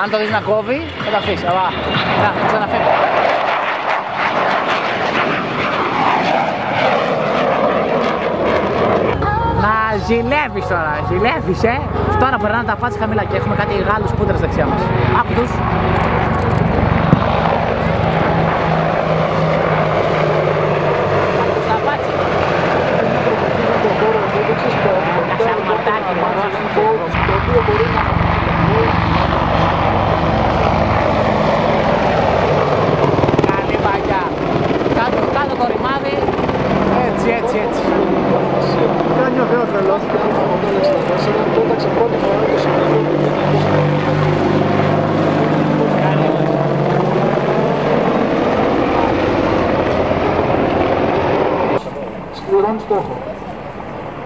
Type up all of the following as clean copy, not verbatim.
Αν το δεις να κόβει, θα τα αφήσεις. Αλλά, να, ξαναφέρει. Να ζηλεύεις τώρα, ζηλεύεις, Τώρα περνάνε τα πάτια χαμηλά και έχουμε κάτι Γάλλους πούτρες δεξιά μας. Άκου τους. Στα πάτια. Ένα σαρματάκι μόνο. Καλή βαγιά. Κάτω το ρημάδι. Έτσι. Κάνει ο Θεός τρελός. Πέταξε πρώτη φορά το σημείο του 1900. Σκληρών στόχο.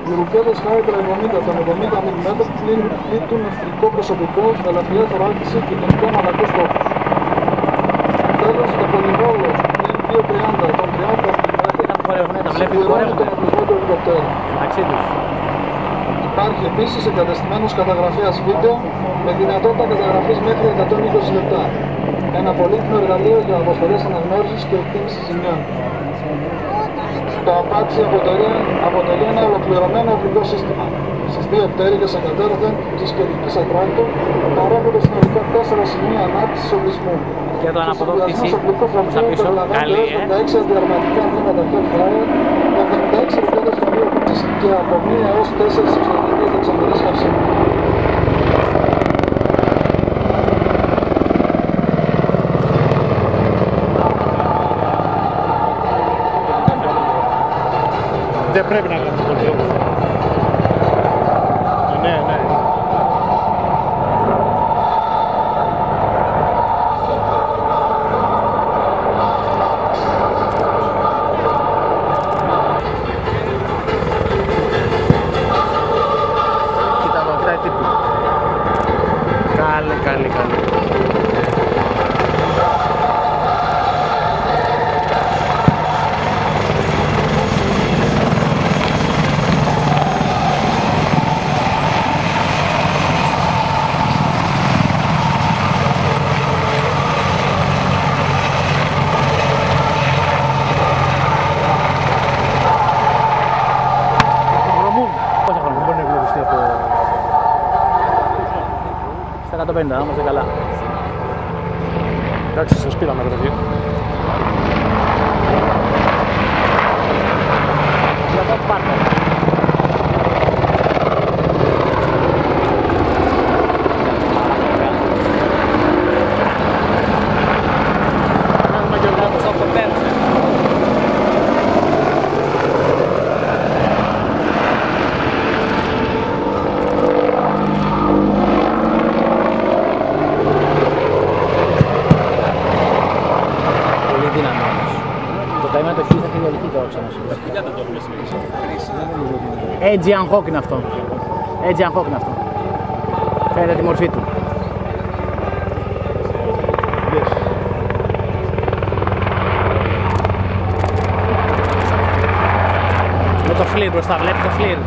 Οι ρουκέτες Χάιντρα 70 των 70 mm πλήττουν εχθρικό προσωπικό, ελαφριά θωράκιση και γενικό μαλακούς στόχους. Τέλος, το πολυβόλο M230 των 30 mm σκληρώνει τον οπλισμό του ελικοπτέρου. Υπάρχει επίσης εγκατεστημένος καταγραφέας βίντεο με δυνατότητα καταγραφής μέχρι 120 λεπτά. Ένα πολύτιμο εργαλείο για αποστολές αναγνώρισης και εκτίμησης ζημιών. Το Apache αποτελεί ένα ολοκληρωμένο οπλικό σύστημα. Στις δύο πτέρυγες εκατέρωθεν της κεντρικής ατράκτου παρέχονται συνολικά 4 σημεία ανάπτυσης οπλισμού. Και το αναποδόκτηση στα πίσω, καλή, 76 αντιαρματικά μήματα Hellfire, 76 ρουκέτες φωνήωξης και από 1 έως 4 εξωτερικές δεξαμενές καυσίμου. Δεν πρέπει να κάνουμε πολύ. Ναι. Κοίτα εδώ, κοιτάει τύπου. Καλή. Στα 150, να είμαστε καλά. Εντάξει, σας πήραμε ρε παιδί. Για το πάρτε. Κάνουμε και οργάνωση στο πορτέρ. Το χείλη θα έχει διαλυθεί τώρα ξανά. Aegean Hawk είναι αυτό. Aegean Hawk είναι αυτό. Φαίνεται τη μορφή του. Με το φλιρ μπροστά, βλέπει το φλιρ.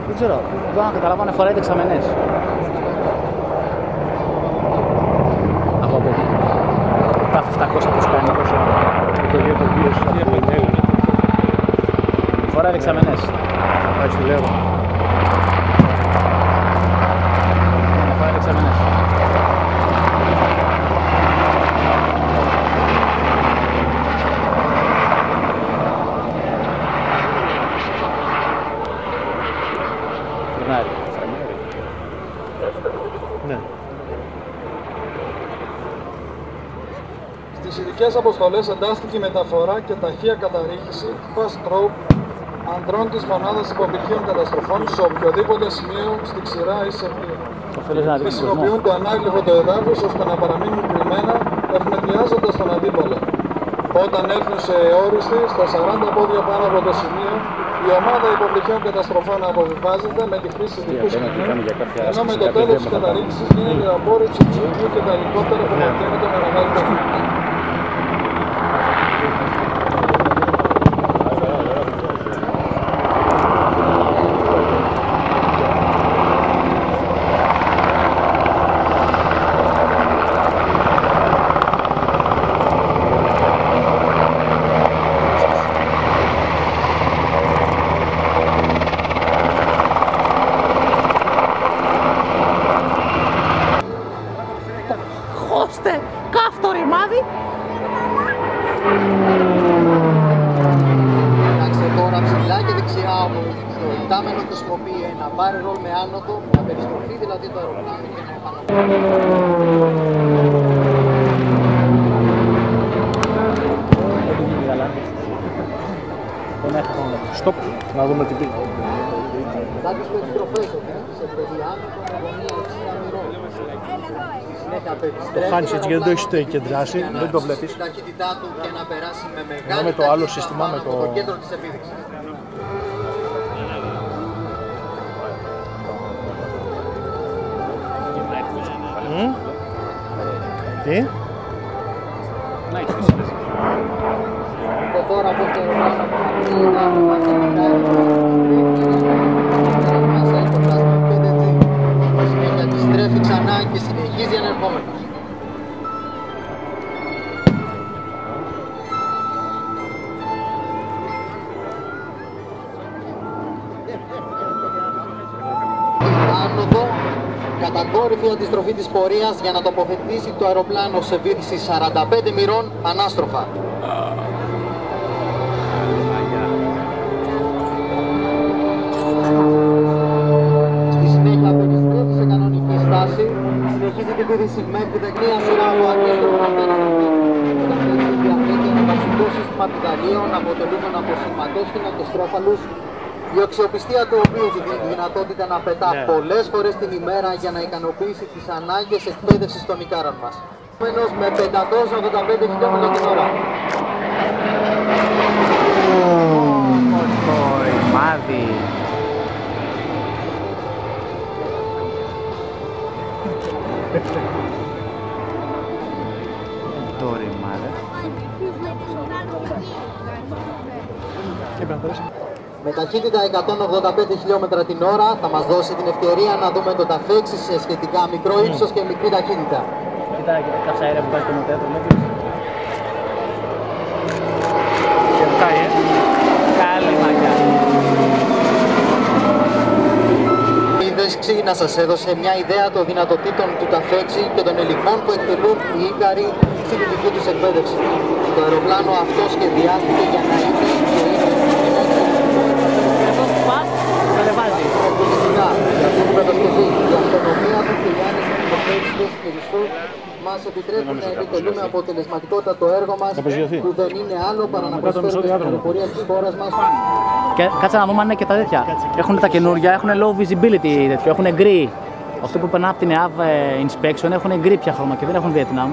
Δεν ξέρω, δεν να καταλάβω αν φοράει δεξαμενές. Από εδώ. Τα 700 πώς κάνει. Το 2 Φοράει δεξαμενές. Εντάξει, λέω. Φοράει δεξαμενές. Ναι. Στις ειδικές αποστολές εντάστηκε η μεταφορά και ταχεία καταρρίχηση fast rope αντρών της μονάδας υποπτυχίων καταστροφών σε οποιοδήποτε σημείο στη ξηρά ή σε πλοίο. Χρησιμοποιούν το ανάγλυφο του εδάφους ώστε να παραμείνουν κρυμμένα ευνηδιάζοντας τον αντίπαλο. Όταν έρθουν σε αιώριστη στα 40 πόδια πάνω από το σημείο, οι Η ομάδα υποπληκτικών καταστροφών αποβιβάζεται με τη χρήση δικού σκηνού, ενώ με το τέλος της καταρρήξης γίνεται η απόρριψη του σκηνού και τα ελικόπτερα που μαθαίνονται με μεγάλη ταχύτητα. Χώστε, κάφτο ρημάδι. Κοιτάξτε τώρα ψηλά και δεξιά μου. Το υπτάμενο χρησιμοποιεί ένα πάρε ρολ με άνοδο, να περιστροφεί δηλαδή το αεροπλάνο και να Στοπ, να δούμε τι πει. μετά τις περιστροφές, σε παιδιάνωτο με γωνία 60 μοιρών. Το χάνεις έτσι γιατί δεν το έχεις κεντράσει, δεν το βλέπεις. Την ταχύτητά του και να περάσει με μεγάλη με το άλλο ταχύτητα σύστημα, πάνω με από το κέντρο της επίδειξης. Τι? Και τώρα που το ρωτάς από την Κίνα, μέσα έχει το πλάσμα 5G. Συνέχεια επιστρέφει ξανά και συνεχίζει ανερχόμενος. Άνοδο, κατακόρυφη αντιστροφή της πορείας για να τοποθετήσει το αεροπλάνο σε βύθιση 45 μοιρών ανάστροφα. Στη συνέχεια περιστρέφει σε κανονική στάση, συνεχίζει τη βύθιση μέχρι μία σειρά από αντίστροφων απέναντι. Διαθέτει ένα βασικό σύστημα πιταλίων αποτελούμενο από σηματόσχηνα και στρόφαλους, η αξιοπιστία του οποίου δίνει τη δυνατότητα να πετά πολλές φορές την ημέρα για να ικανοποιήσει τις ανάγκες εκπαίδευσης των ικάρων μας. Με 585 χιλιόμετρα την ώρα. Το ρημάδι. Το ρημάδι. Με ταχύτητα 185 χιλιόμετρα την ώρα θα μας δώσει την ευκαιρία να δούμε το ταφέξι σε σχετικά μικρό ύψος και μικρή ταχύτητα. Κοίτα καυσαέρια που πάει στο μοτέρ, το βλέπεις. Κερτάει, Καλή μαγιά. Η δέσξη να σας έδωσε μια ιδέα των δυνατοτήτων του ταφέξι και των ελιγμών που εκτελούν οι Ίκαροι στην δική τους εκπαίδευση. Το αεροπλάνο αυτό σχεδιάστηκε για να είναι και γιατί την κατασκευή, η αυτονομία του και η άνεση του υποθέτησης του χειριστού μας επιτρέπουν να επιτελούμε αποτελεσματικότητα το έργο μας που δεν είναι άλλο παρά να προσφέρουμε στην αεροπορία της χώρας μας. Και κάτσε να δούμε αν είναι και τα τέτοια. Έχουν τα καινούργια, έχουν low visibility τέτοιο, έχουν γκρι. Αυτό που περνά από την EAV inspection έχουν γκρι πια χρώμα και δεν έχουν Vietnam.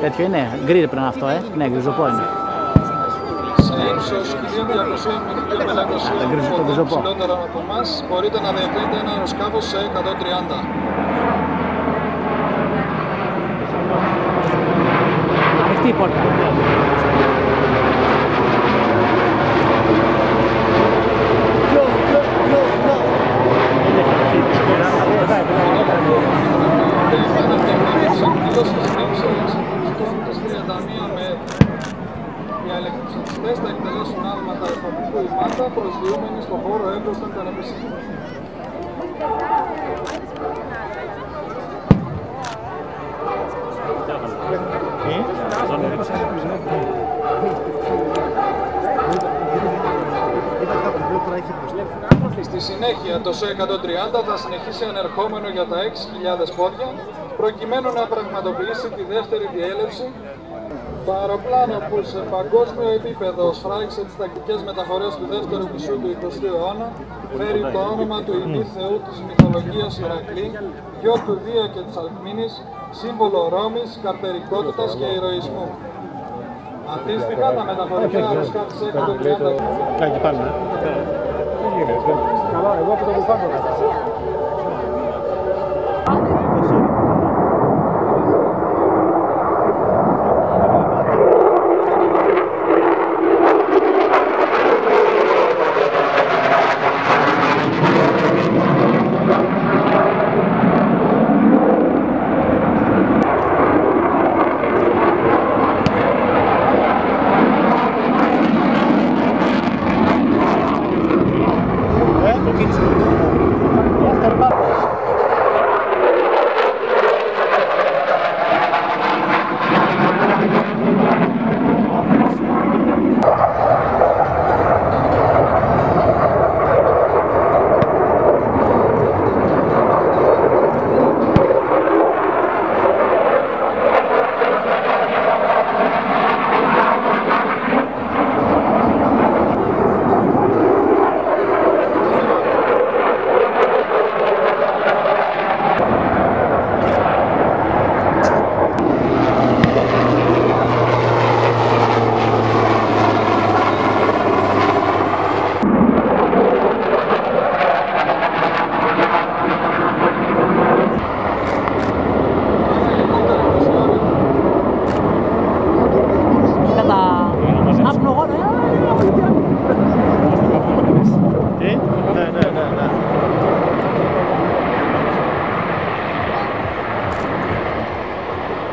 Τέτοιο είναι, γκρι πρέπει να είναι αυτό, ναι, γκριζοπό είναι. Σε ύψος 1.200 με 1.500 ψηλότερα από εμάς μπορείτε να διακρίνετε ένα αεροσκάφος σε 130. Ανοιχτή η πόρτα. Οι θα εκτελέσουν άλματα αεροστατικού υμάτα προσδιούμενοι στον χώρο έμπροσθεν των επισήμων. Στη συνέχεια το ΣΕ-130 θα συνεχίσει ανερχόμενο για τα 6.000 πόδια προκειμένου να πραγματοποιήσει τη δεύτερη διέλευση. Το αεροπλάνο που σε παγκόσμιο επίπεδο σφράγισε τις τακτικές μεταφορές του δεύτερου μισού του 20ου αιώνα φέρει το όνομα του ημί θεού της μυθολογίας Ηρακλή, γιο του Δία και της Αλκμήνης, σύμβολο Ρώμης, καρτερικότητας και ηρωισμού. Αντίστοιχα, τα μεταφορικά ρωσικά της έκατο 30. Κάκι πάνω, Καλά, εγώ από το μπουφάνο.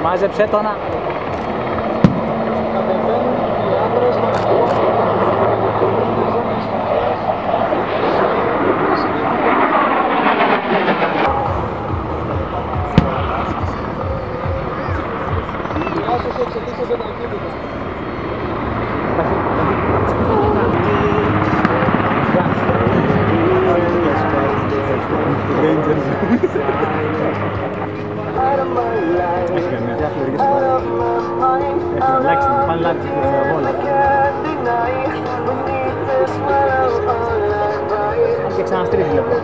Μάζεψε το να... Κατεβαίνουν οι άντρες να εξελίσσεται τα κίνητα. Αν και ξαναστρίβει λοιπόν.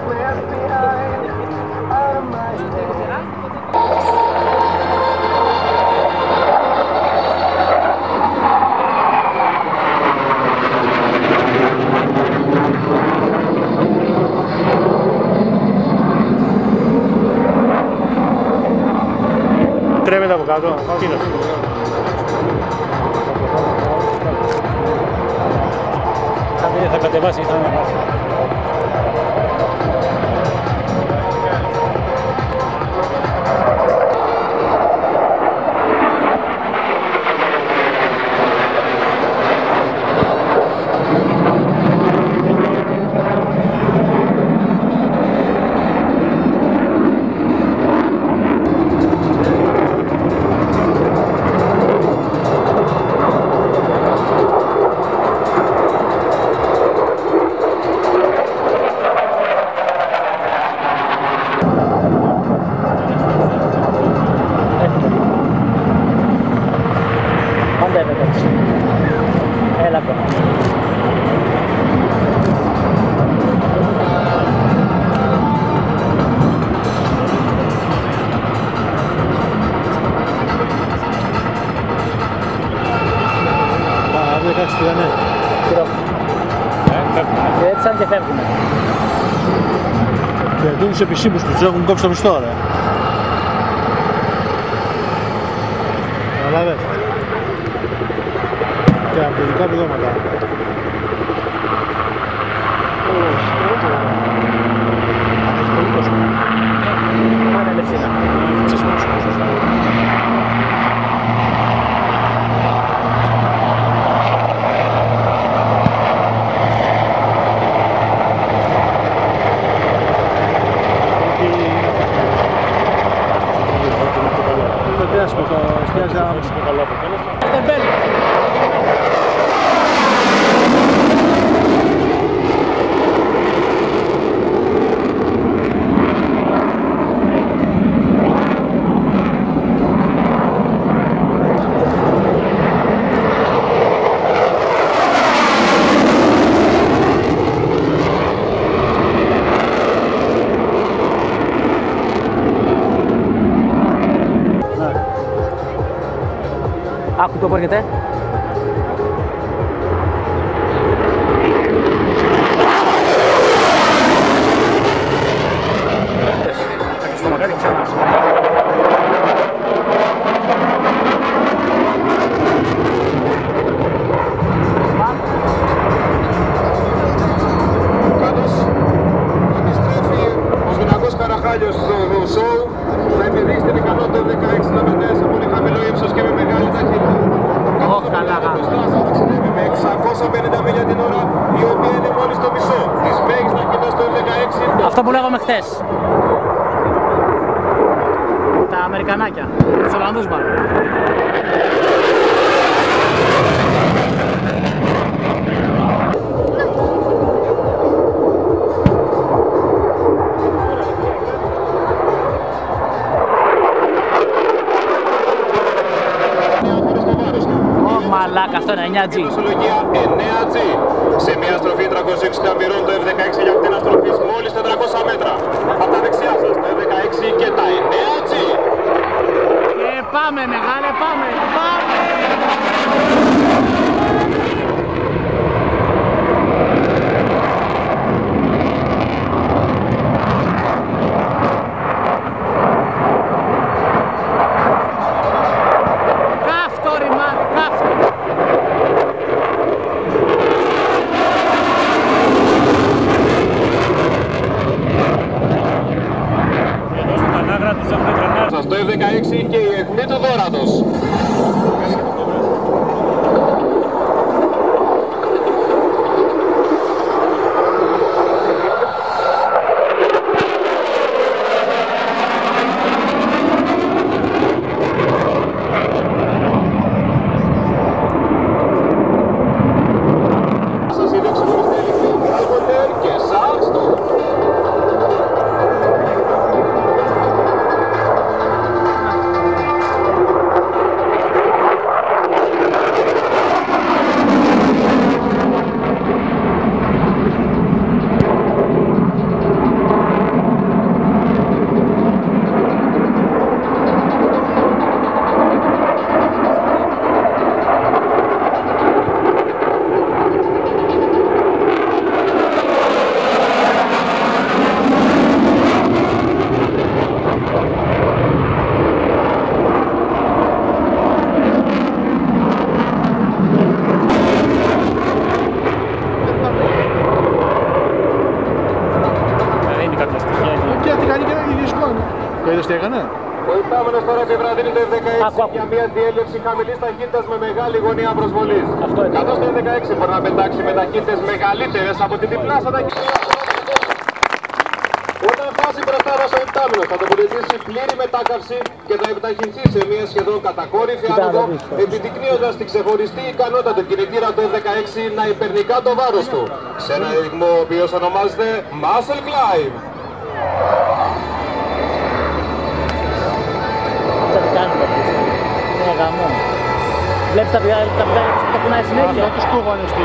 Τρέμεται από κάτω, κοίτας. Θα κατεβάσει, θα ανεβάσει. Έλα τώρα. Πάμε, κάτσε τι είναι. Και έτσι σαν και φεύγουμε. Και δουν τους επισήμους που τους έχουν κόψει το μισθό, ρε. Καταλάβες. Και αμυντικά πηδώματα. Πάνε λευσίνα. Άκου το που έρχεται. Αυτό που λέγαμε χθες. Τα Αμερικανάκια, τους Ολλανδούς μάλλον. Μαλάκα, αυτό είναι 9G. Προσολογία 9G. Σε μια στροφή 360 ταμπυρών το F16 για ακτίνα στροφής μόλις 400 μέτρα. Από τα δεξιά σας το F16 και τα 9G. Και πάμε μεγάλε, πάμε, πάμε! Το F16 και η αιχμή του δώρατος. Σας είναι ξεχωριστή αιχμή, Alcoter και Salzburg. Το είδες τι έκανε? Ο υπτάμενος τώρα επιβραδύνει το F16 για μια διέλευση χαμηλής ταχύτητας με μεγάλη γωνία προσβολής. Καθώς το F16 μπορεί να πετάξει με ταχύτητες μεγαλύτερες από την διπλάσια ταχύτητα. Όταν φτάσει μπροστά μας ο υπτάμενος θα τοποθετήσει πλήρη μετάκαυση και θα επιταχυνθεί σε μια σχεδόν κατακόρυφη άνοδο, επιδεικνύοντας την ξεχωριστή ικανότητα του κινητήρα του F16 να υπερνικά το βάρος του, σε ένα ρυθμό ο οποίος ονομάζεται Muscle Climb. Ναι, γαμό. Βλέπεις τα παιδιά που τα κουνάει συνέχεια. Αυτό τους κούβανε στη...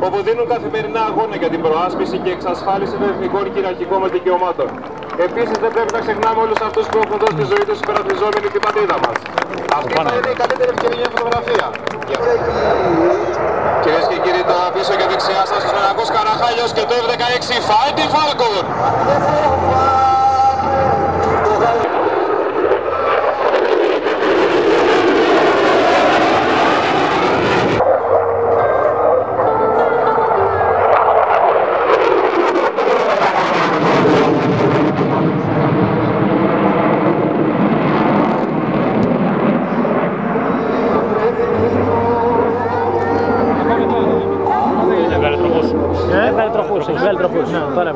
όπου δίνουν καθημερινά αγώνα για την προάσπιση και εξασφάλιση των εθνικών κυριαρχικών μας δικαιωμάτων. Επίσης δεν πρέπει να ξεχνάμε όλους αυτούς που έχουν δώσει τη ζωή τους υπερασπιζόμενοι την πατρίδα μας. Αυτή θα είναι η καλύτερη ευκαιρία για φωτογραφία. Κυρίες και κύριοι, τώρα πίσω και δεξιά σας ο Σφαιρακός Καραχάλιος και το F16 Fighting Falcon.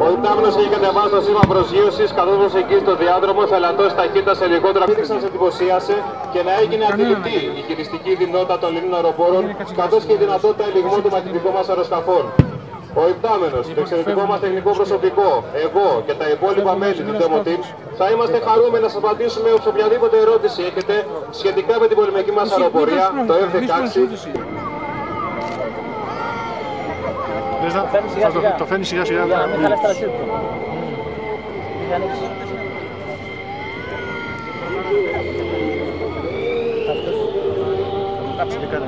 Ο υπτάμενος έχει κατεβάσει το σήμα προσγείωσης, καθώς προσεγγίζει το διάδρομο θα ελαττώσει ταχύτητα σε λιγότερα. Πήδηξαν σε εντυπωσίασε και να έγινε αντιληπτή η χειριστική δυνότητα των Ελλήνων αεροπόρων, καθώς και η δυνατότητα ελιγμού των μαχητικών μας αεροσκαφών. Ο υπτάμενος, το εξαιρετικό μας τεχνικό προσωπικό, εγώ και τα υπόλοιπα μέλη του Demo Team θα είμαστε χαρούμενοι να σας απαντήσουμε σε οποιαδήποτε ερώτηση έχετε σχετικά με την πολεμική μας αεροπορία, το F-16. Το φέρνει σιγά σιγά. Για να μην χαλάσει τα λασίδια του. Έχει ανοίξει. Κάψε και κάνε.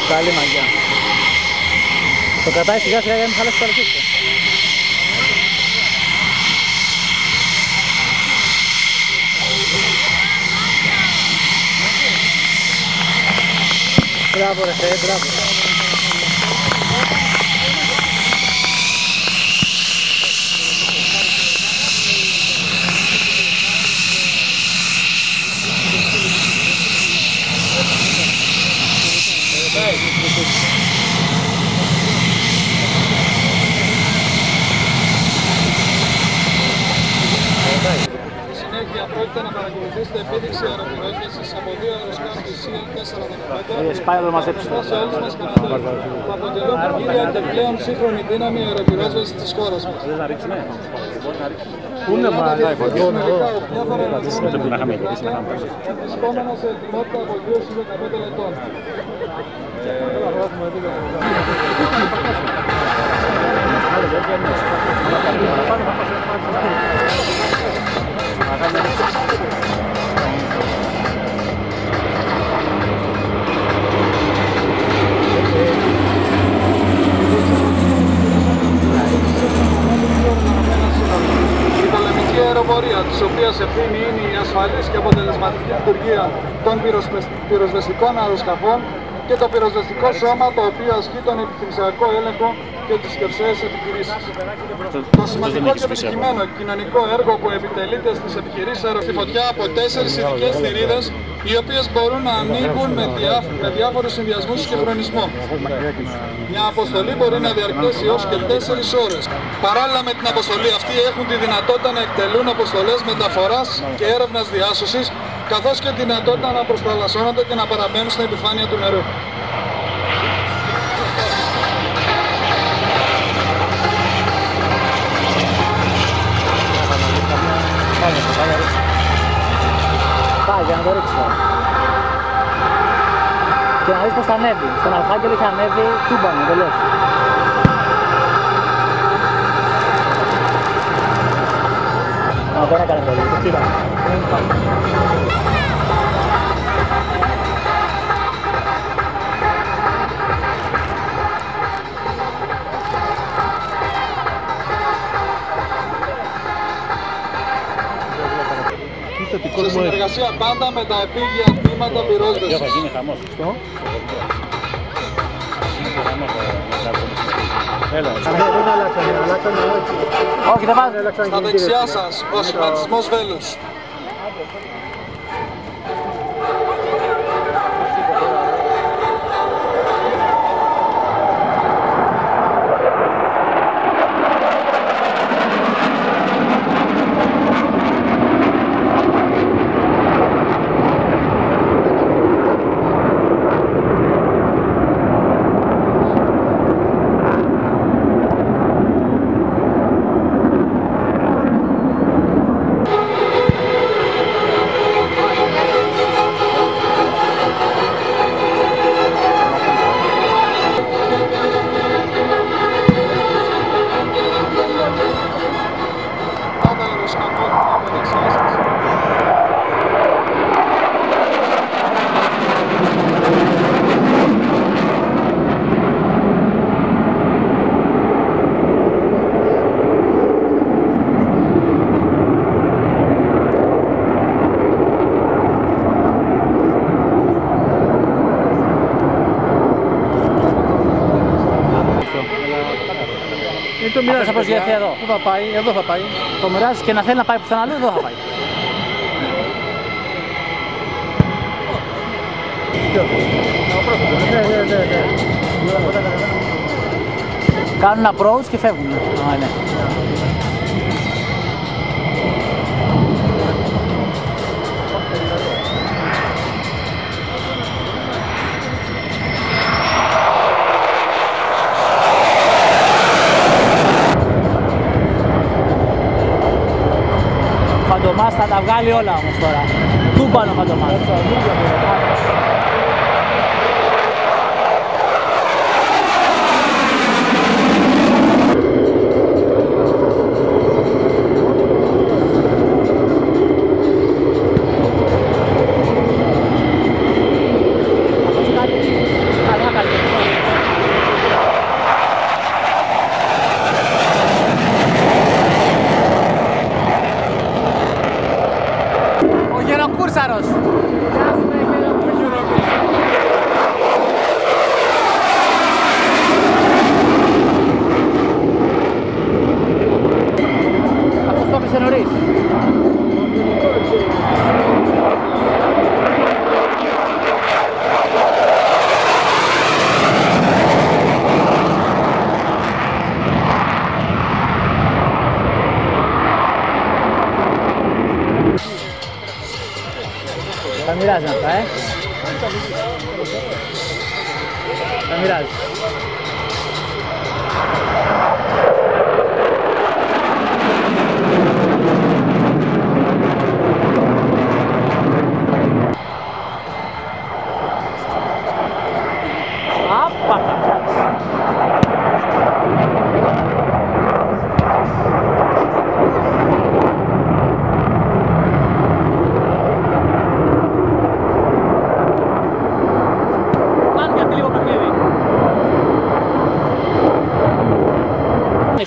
Καλή μαγιά. Το κρατάει σιγά σιγά για να μην χαλάσει το αλυσίδι. Μπράβο ρε Θεέ, μπράβο. Συνέχεια πρόκειται να παρακολουθήσετε επίδειξη αεροπυρόσβεσης από δύο αεροσκάφη CL-415. Σπάει εδώ μαζέψει. Σε όλους μας Καναδά που αποτελούν κύρια και πλέον σύγχρονη δύναμη αεροπυρόσβεσης της χώρας μας. Πού είναι μάλλον Βρισκόμενα σε ετοιμότητα απογείωσης 15 λεπτών. Η πολεμική αεροπορία, της οποίας ευθύνη είναι η ασφαλής και αποτελεσματική λειτουργία των πυροσβεστικών αεροσκαφών και το πυροσβεστικό σώμα, το οποίο ασκεί τον επιχειρησιακό έλεγχο και τις χερσαίες επιχειρήσεις. Το σημαντικό και επιτυχημένο κοινωνικό έργο που επιτελείται στις επιχειρήσεις αεροπορίας φωτιά από 4 ειδικές θηρίδες, οι οποίες μπορούν να ανοίγουν με διάφορους συνδυασμούς και χρονισμό. Μια αποστολή μπορεί να διαρκέσει έως και 4 ώρες. Παράλληλα με την αποστολή αυτή έχουν τη δυνατότητα να εκτελούν αποστολές μεταφοράς και έρευνας διάσωσης, καθώς και τη δυνατότητα να προσταλασσώνονται και να παραμένουν στην επιφάνεια του νερού. Πάει για να το ρίξει τώρα. Και να δεις πως θα ανέβει. Στον Αρχάγγελο είχε ανέβει τούμπανο, το λέω. Δεν έκανε πολύ, το πήρα. Σε συνεργασία πάντα με τα επίγεια τμήματα πυρόσβεσης. Θα γίνει χαμός. Έλα, δεν αλλάξανε όχι. Όχι, δεν βάζει. Στα δεξιά σας, ο σχηματισμός βέλους. Το μοιράζει θα προσγειωθεί εδώ. Πού θα πάει, εδώ θα πάει. Το μοιράζει και να θέλει να πάει πουθενά αλλού, εδώ θα πάει. Ναι. Κάνουν approach και φεύγουν. Ναι. βγάλει όλα όμως τώρα. Τούμπανο θα το μάθει. Κούρσαρος. Αυτός το έπαιξε νωρίς. Θα μοιράζει αυτά, θα μοιράζει.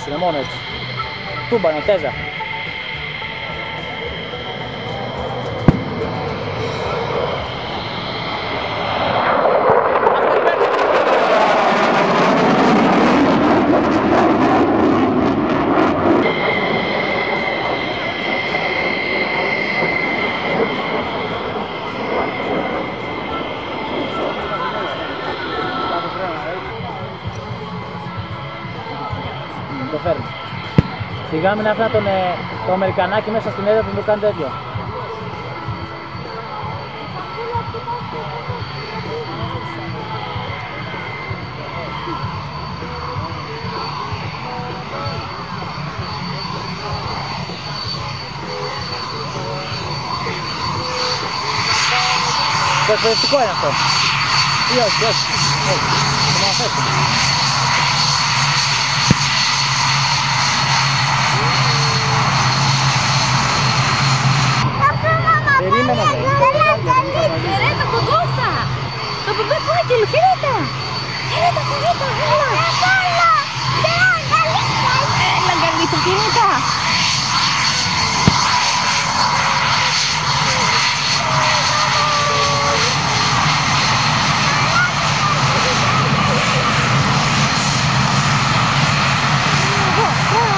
Είναι μόνο έτσι. Τούμπανο, τέζα. Το φέρνει. Σιγά μην άφηνα το Αμερικανάκι μέσα στην έδρα που μου κάνει τέτοιο. Το εκπαιδευτικό είναι αυτό. Ή όχι, όχι. Το μαθαίνω. Περίμενε. Ρε το Κογκώστα. Το Παπακάκι μου, χαιρέτα. Χαιρέτα, χαιρέτα, έλα. Έλα, Γκαλίτσα, χαιρέτα.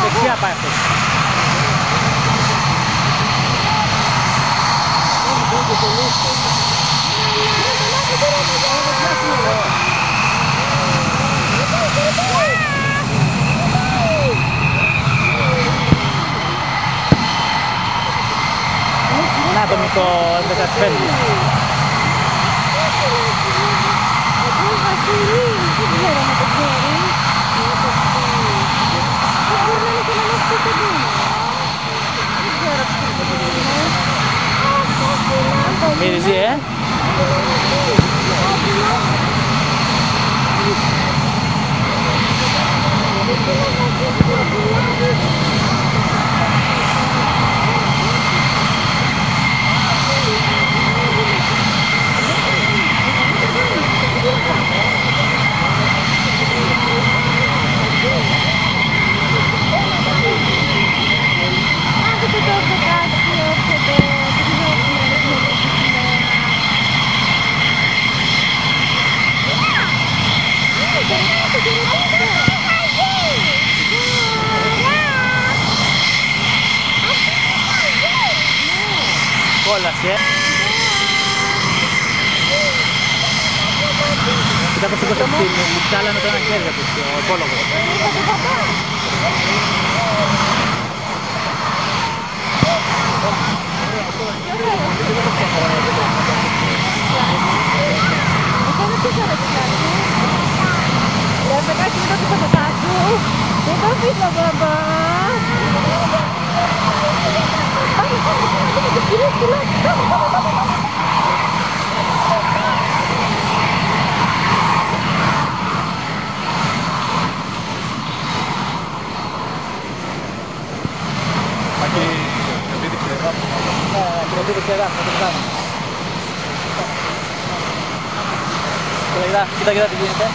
Δεξιά πάει αυτός. Να το μικρό F-15. Μυρίζει, κόλασε. Κοίτα πως σήκωσε τη σκάλα με το ένα χέρι του, ο υπόλογος. Δεν το αφήνω, μπαμπά. Πάει, Κοίτα τι γίνεται.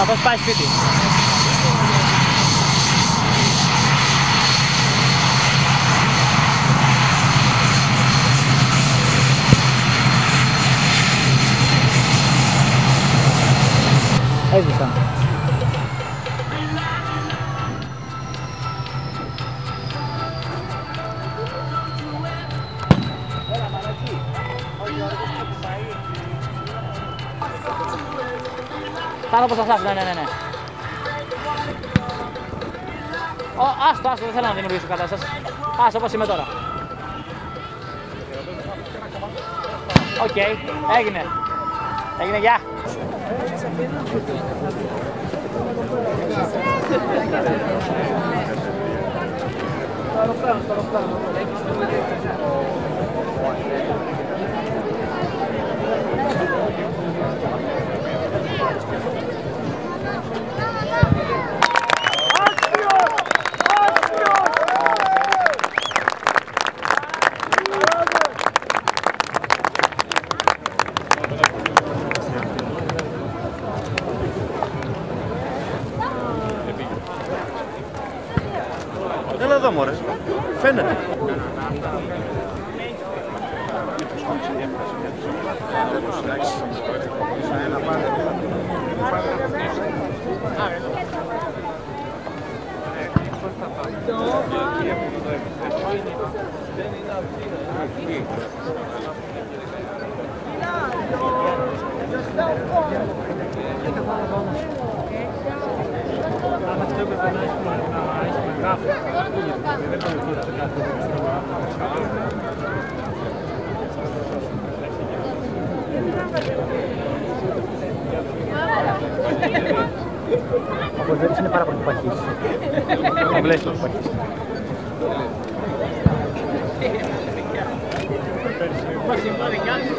Αυτός πάει σπίτι. Έσβησαν. Κάνω όπως σας άφηνα, ναι. Άστο, δεν θέλω να δημιουργήσω κατάσταση. Άστο όπως είμαι τώρα. Οκ, έγινε, γεια. Έλα εδώ μωρέ, φαίνεται. Όπως βλέπεις είναι πάρα πολύ παχύς. Το βλέπεις το παχύς. Μα σημαίνει κάτι.